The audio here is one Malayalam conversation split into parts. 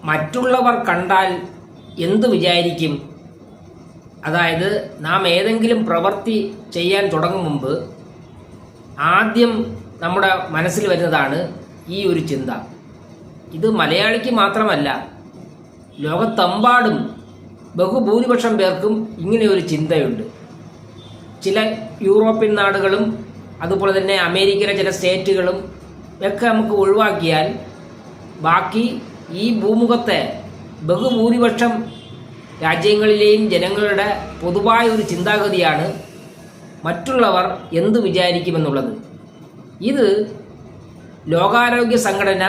മറ്റുള്ളവർ കണ്ടാൽ എന്തു വിചാരിക്കും? അതായത് നാം ഏതെങ്കിലും പ്രവൃത്തി ചെയ്യാൻ തുടങ്ങും മുമ്പ് ആദ്യം നമ്മുടെ മനസ്സിൽ വരുന്നതാണ് ഈ ഒരു ചിന്ത. ഇത് മലയാളിക്ക് മാത്രമല്ല, ലോകത്തെമ്പാടും ബഹുഭൂരിപക്ഷം പേർക്കും ഇങ്ങനെ ഒരു ചിന്തയുണ്ട്. ചില യൂറോപ്യൻ നാടുകളും അതുപോലെ തന്നെ അമേരിക്കയിലെ ചില സ്റ്റേറ്റുകളും ഒക്കെ നമുക്ക് ഒഴിവാക്കിയാൽ ബാക്കി ഈ ഭൂമുഖത്തെ ബഹുഭൂരിപക്ഷം രാജ്യങ്ങളിലെയും ജനങ്ങളുടെ പൊതുവായ ഒരു ചിന്താഗതിയാണ് മറ്റുള്ളവർ എന്തു വിചാരിക്കുമെന്നുള്ളത്. ഇത് ലോകാരോഗ്യ സംഘടന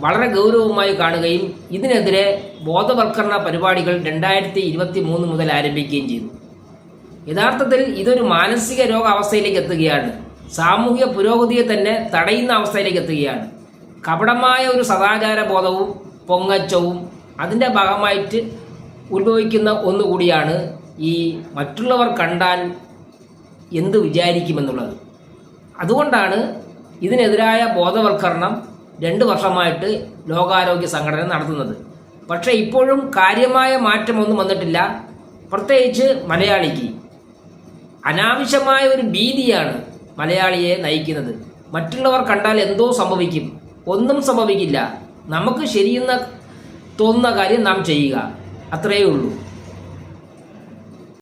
വളരെ ഗൗരവമായി കാണുകയും ഇതിനെതിരെ ബോധവൽക്കരണ പരിപാടികൾ 2023 മുതൽ ആരംഭിക്കുകയും ചെയ്തു. യഥാർത്ഥത്തിൽ ഇതൊരു മാനസിക രോഗാവസ്ഥയിലേക്ക് എത്തുകയാണ്. സാമൂഹിക പുരോഗതിയെ തന്നെ തടയുന്ന അവസ്ഥയിലേക്ക് എത്തുകയാണ്. കപടമായ ഒരു സദാചാര ബോധവും പൊങ്ങച്ചവും അതിൻ്റെ ഭാഗമായിട്ട് ഉത്ഭവിക്കുന്ന ഒന്നുകൂടിയാണ് ഈ മറ്റുള്ളവർ കണ്ടാൽ എന്ത് വിചാരിക്കുമെന്നുള്ളത്. അതുകൊണ്ടാണ് ഇതിനെതിരായ ബോധവൽക്കരണം 2 വർഷമായിട്ട് ലോകാരോഗ്യ സംഘടന നടത്തുന്നത്. പക്ഷേ ഇപ്പോഴും കാര്യമായ മാറ്റമൊന്നും വന്നിട്ടില്ല. പ്രത്യേകിച്ച് മലയാളിക്ക് അനാവശ്യമായ ഒരു ഭീതിയാണ് മലയാളിയെ നയിക്കുന്നത്. മറ്റുള്ളവർ കണ്ടാൽ എന്തോ സംഭവിക്കും. ഒന്നും സംഭവിക്കില്ല. നമുക്ക് ശരിയെന്ന് തോന്നുന്ന കാര്യം നാം ചെയ്യുക, അത്രയേ ഉള്ളൂ.